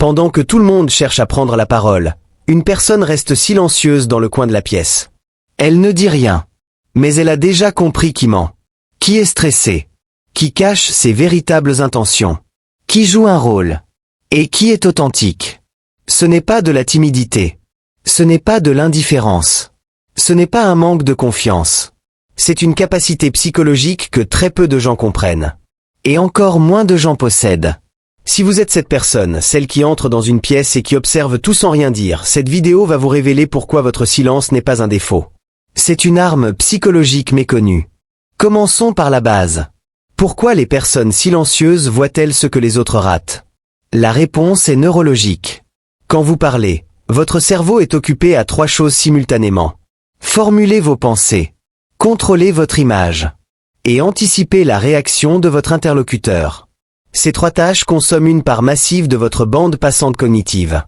Pendant que tout le monde cherche à prendre la parole, une personne reste silencieuse dans le coin de la pièce. Elle ne dit rien. Mais elle a déjà compris qui ment. Qui est stressé. Qui cache ses véritables intentions. Qui joue un rôle. Et qui est authentique. Ce n'est pas de la timidité. Ce n'est pas de l'indifférence. Ce n'est pas un manque de confiance. C'est une capacité psychologique que très peu de gens comprennent. Et encore moins de gens possèdent. Si vous êtes cette personne, celle qui entre dans une pièce et qui observe tout sans rien dire, cette vidéo va vous révéler pourquoi votre silence n'est pas un défaut. C'est une arme psychologique méconnue. Commençons par la base. Pourquoi les personnes silencieuses voient-elles ce que les autres ratent? La réponse est neurologique. Quand vous parlez, votre cerveau est occupé à 3 choses simultanément. Formulez vos pensées. Contrôlez votre image. Et anticipez la réaction de votre interlocuteur. Ces 3 tâches consomment une part massive de votre bande passante cognitive.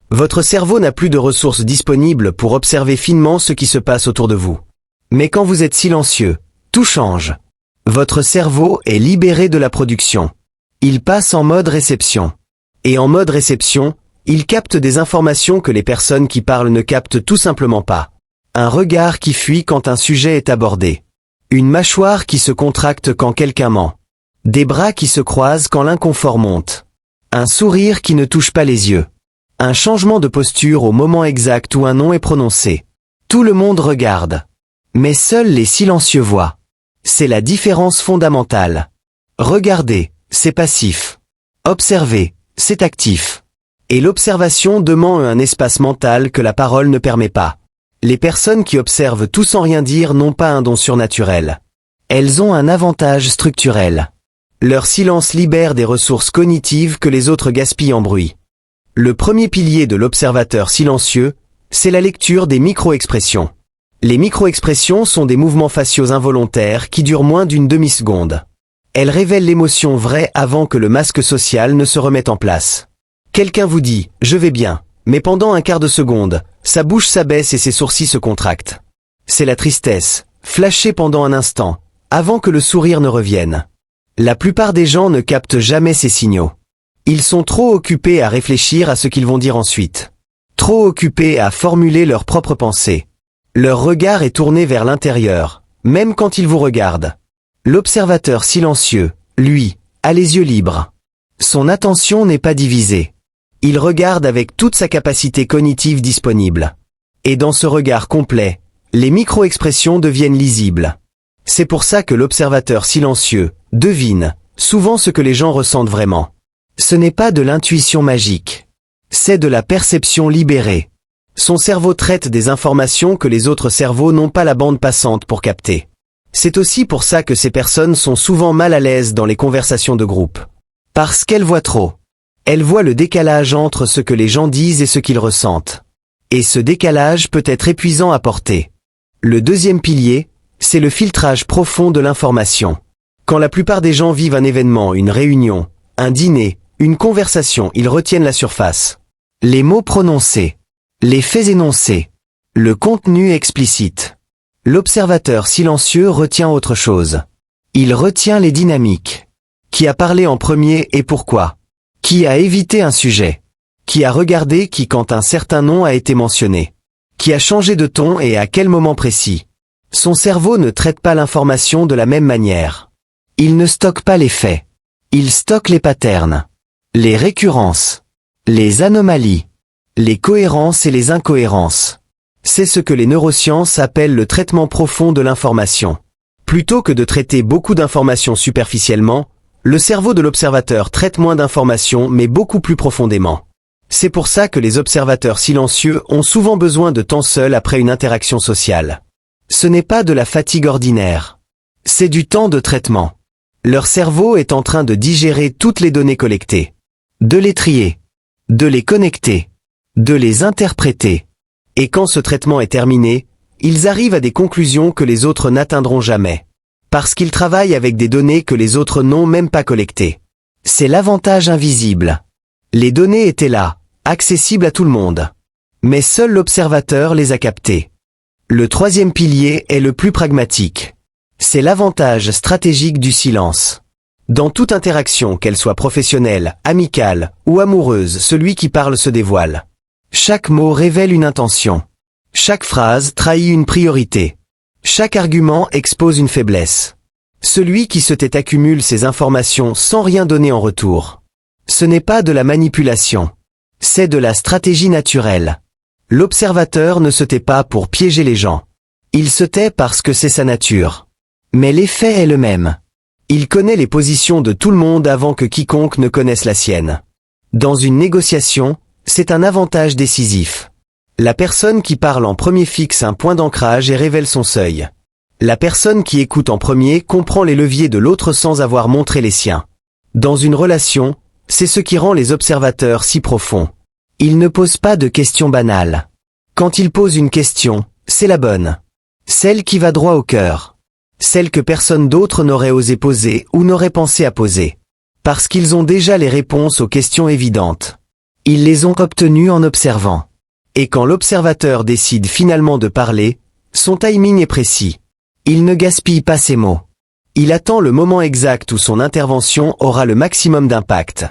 Votre cerveau n'a plus de ressources disponibles pour observer finement ce qui se passe autour de vous. Mais quand vous êtes silencieux, tout change. Votre cerveau est libéré de la production. Il passe en mode réception. Et en mode réception, il capte des informations que les personnes qui parlent ne captent tout simplement pas. Un regard qui fuit quand un sujet est abordé. Une mâchoire qui se contracte quand quelqu'un ment. Des bras qui se croisent quand l'inconfort monte. Un sourire qui ne touche pas les yeux. Un changement de posture au moment exact où un nom est prononcé. Tout le monde regarde. Mais seuls les silencieux voient. C'est la différence fondamentale. Regarder, c'est passif. Observer, c'est actif. Et l'observation demande un espace mental que la parole ne permet pas. Les personnes qui observent tout sans rien dire n'ont pas un don surnaturel. Elles ont un avantage structurel. Leur silence libère des ressources cognitives que les autres gaspillent en bruit. Le premier pilier de l'observateur silencieux, c'est la lecture des micro-expressions. Les micro-expressions sont des mouvements faciaux involontaires qui durent moins d'une demi-seconde. Elles révèlent l'émotion vraie avant que le masque social ne se remette en place. Quelqu'un vous dit « je vais bien », mais pendant un quart de seconde, sa bouche s'abaisse et ses sourcils se contractent. C'est la tristesse, flashée pendant un instant, avant que le sourire ne revienne. La plupart des gens ne captent jamais ces signaux. Ils sont trop occupés à réfléchir à ce qu'ils vont dire ensuite. Trop occupés à formuler leurs propres pensées. Leur regard est tourné vers l'intérieur, même quand ils vous regardent. L'observateur silencieux, lui, a les yeux libres. Son attention n'est pas divisée. Il regarde avec toute sa capacité cognitive disponible. Et dans ce regard complet, les micro-expressions deviennent lisibles. C'est pour ça que l'observateur silencieux devine souvent ce que les gens ressentent vraiment. Ce n'est pas de l'intuition magique. C'est de la perception libérée. Son cerveau traite des informations que les autres cerveaux n'ont pas la bande passante pour capter. C'est aussi pour ça que ces personnes sont souvent mal à l'aise dans les conversations de groupe. Parce qu'elles voient trop. Elles voient le décalage entre ce que les gens disent et ce qu'ils ressentent. Et ce décalage peut être épuisant à porter. Le deuxième pilier, c'est le filtrage profond de l'information. Quand la plupart des gens vivent un événement, une réunion, un dîner, une conversation, ils retiennent la surface. Les mots prononcés, les faits énoncés, le contenu explicite. L'observateur silencieux retient autre chose. Il retient les dynamiques. Qui a parlé en premier et pourquoi? Qui a évité un sujet? Qui a regardé qui quand un certain nom a été mentionné? Qui a changé de ton et à quel moment précis? Son cerveau ne traite pas l'information de la même manière. Il ne stocke pas les faits. Il stocke les patterns, les récurrences, les anomalies, les cohérences et les incohérences. C'est ce que les neurosciences appellent le traitement profond de l'information. Plutôt que de traiter beaucoup d'informations superficiellement, le cerveau de l'observateur traite moins d'informations mais beaucoup plus profondément. C'est pour ça que les observateurs silencieux ont souvent besoin de temps seul après une interaction sociale. Ce n'est pas de la fatigue ordinaire. C'est du temps de traitement. Leur cerveau est en train de digérer toutes les données collectées. De les trier. De les connecter. De les interpréter. Et quand ce traitement est terminé, ils arrivent à des conclusions que les autres n'atteindront jamais. Parce qu'ils travaillent avec des données que les autres n'ont même pas collectées. C'est l'avantage invisible. Les données étaient là, accessibles à tout le monde. Mais seul l'observateur les a captées. Le troisième pilier est le plus pragmatique. C'est l'avantage stratégique du silence. Dans toute interaction, qu'elle soit professionnelle, amicale ou amoureuse, celui qui parle se dévoile. Chaque mot révèle une intention. Chaque phrase trahit une priorité. Chaque argument expose une faiblesse. Celui qui se tait accumule ses informations sans rien donner en retour. Ce n'est pas de la manipulation. C'est de la stratégie naturelle. L'observateur ne se tait pas pour piéger les gens. Il se tait parce que c'est sa nature. Mais l'effet est le même. Il connaît les positions de tout le monde avant que quiconque ne connaisse la sienne. Dans une négociation, c'est un avantage décisif. La personne qui parle en premier fixe un point d'ancrage et révèle son seuil. La personne qui écoute en premier comprend les leviers de l'autre sans avoir montré les siens. Dans une relation, c'est ce qui rend les observateurs si profonds. Ils ne posent pas de questions banales. Quand ils posent une question, c'est la bonne. Celle qui va droit au cœur. Celle que personne d'autre n'aurait osé poser ou n'aurait pensé à poser. Parce qu'ils ont déjà les réponses aux questions évidentes. Ils les ont obtenues en observant. Et quand l'observateur décide finalement de parler, son timing est précis. Il ne gaspille pas ses mots. Il attend le moment exact où son intervention aura le maximum d'impact.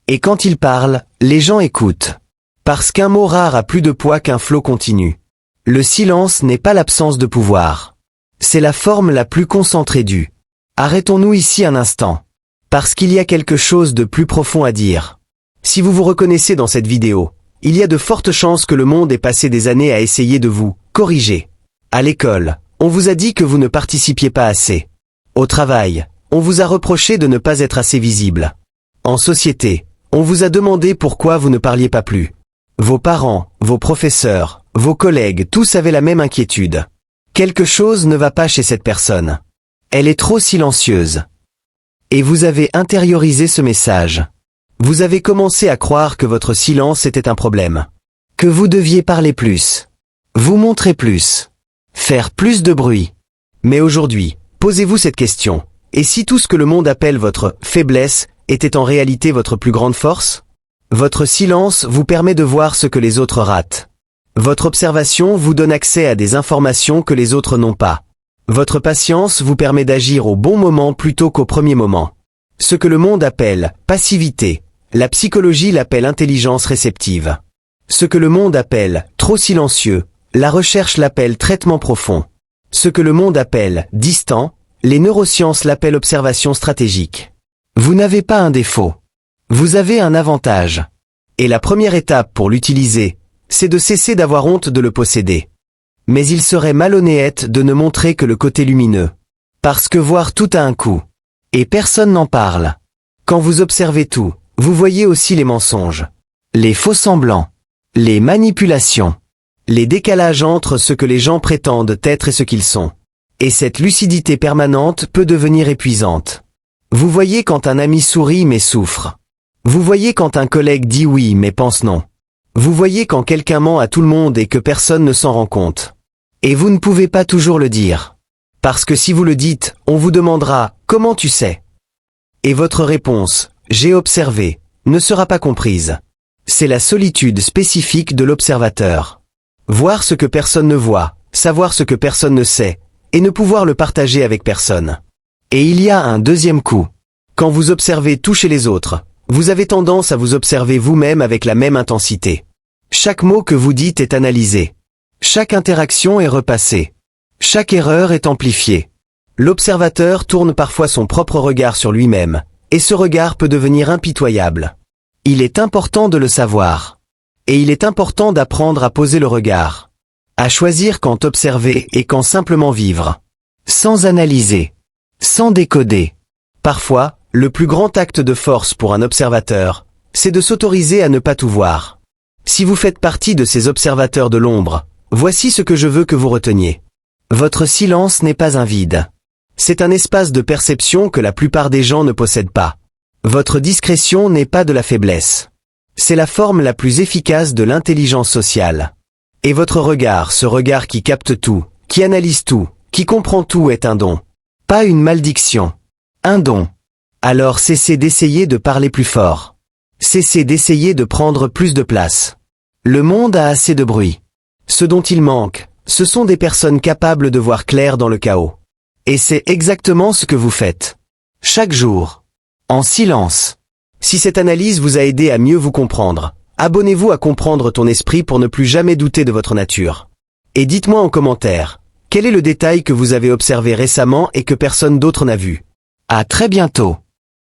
Et quand il parle, les gens écoutent. Parce qu'un mot rare a plus de poids qu'un flot continu. Le silence n'est pas l'absence de pouvoir. C'est la forme la plus concentrée du. Arrêtons-nous ici un instant. Parce qu'il y a quelque chose de plus profond à dire. Si vous vous reconnaissez dans cette vidéo, il y a de fortes chances que le monde ait passé des années à essayer de vous corriger. À l'école, on vous a dit que vous ne participiez pas assez. Au travail, on vous a reproché de ne pas être assez visible. En société, on vous a demandé pourquoi vous ne parliez pas plus. Vos parents, vos professeurs, vos collègues, tous avaient la même inquiétude. Quelque chose ne va pas chez cette personne. Elle est trop silencieuse. Et vous avez intériorisé ce message. Vous avez commencé à croire que votre silence était un problème. Que vous deviez parler plus. Vous montrer plus. Faire plus de bruit. Mais aujourd'hui, posez-vous cette question. Et si tout ce que le monde appelle votre faiblesse était en réalité votre plus grande force? Votre silence vous permet de voir ce que les autres ratent. Votre observation vous donne accès à des informations que les autres n'ont pas. Votre patience vous permet d'agir au bon moment plutôt qu'au premier moment. Ce que le monde appelle passivité, la psychologie l'appelle intelligence réceptive. Ce que le monde appelle trop silencieux, la recherche l'appelle traitement profond. Ce que le monde appelle distant, les neurosciences l'appellent observation stratégique. Vous n'avez pas un défaut. Vous avez un avantage. Et la première étape pour l'utiliser, c'est de cesser d'avoir honte de le posséder. Mais il serait malhonnête de ne montrer que le côté lumineux. Parce que voir tout a un coût. Et personne n'en parle. Quand vous observez tout, vous voyez aussi les mensonges. Les faux semblants. Les manipulations. Les décalages entre ce que les gens prétendent être et ce qu'ils sont. Et cette lucidité permanente peut devenir épuisante. Vous voyez quand un ami sourit mais souffre. Vous voyez quand un collègue dit oui mais pense non. Vous voyez quand quelqu'un ment à tout le monde et que personne ne s'en rend compte. Et vous ne pouvez pas toujours le dire. Parce que si vous le dites, on vous demandera « Comment tu sais ?» Et votre réponse « J'ai observé » ne sera pas comprise. C'est la solitude spécifique de l'observateur. Voir ce que personne ne voit, savoir ce que personne ne sait, et ne pouvoir le partager avec personne. Et il y a un deuxième coup. Quand vous observez tout chez les autres, vous avez tendance à vous observer vous-même avec la même intensité. Chaque mot que vous dites est analysé. Chaque interaction est repassée. Chaque erreur est amplifiée. L'observateur tourne parfois son propre regard sur lui-même, et ce regard peut devenir impitoyable. Il est important de le savoir. Et il est important d'apprendre à poser le regard. À choisir quand observer et quand simplement vivre. Sans analyser. Sans décoder. Parfois, le plus grand acte de force pour un observateur, c'est de s'autoriser à ne pas tout voir. Si vous faites partie de ces observateurs de l'ombre, voici ce que je veux que vous reteniez. Votre silence n'est pas un vide. C'est un espace de perception que la plupart des gens ne possèdent pas. Votre discrétion n'est pas de la faiblesse. C'est la forme la plus efficace de l'intelligence sociale. Et votre regard, ce regard qui capte tout, qui analyse tout, qui comprend tout est un don. Pas une malédiction. Un don. Alors cessez d'essayer de parler plus fort. Cessez d'essayer de prendre plus de place. Le monde a assez de bruit. Ce dont il manque, ce sont des personnes capables de voir clair dans le chaos. Et c'est exactement ce que vous faites. Chaque jour. En silence. Si cette analyse vous a aidé à mieux vous comprendre, abonnez-vous à Comprendre ton esprit pour ne plus jamais douter de votre nature. Et dites-moi en commentaire, quel est le détail que vous avez observé récemment et que personne d'autre n'a vu? À très bientôt.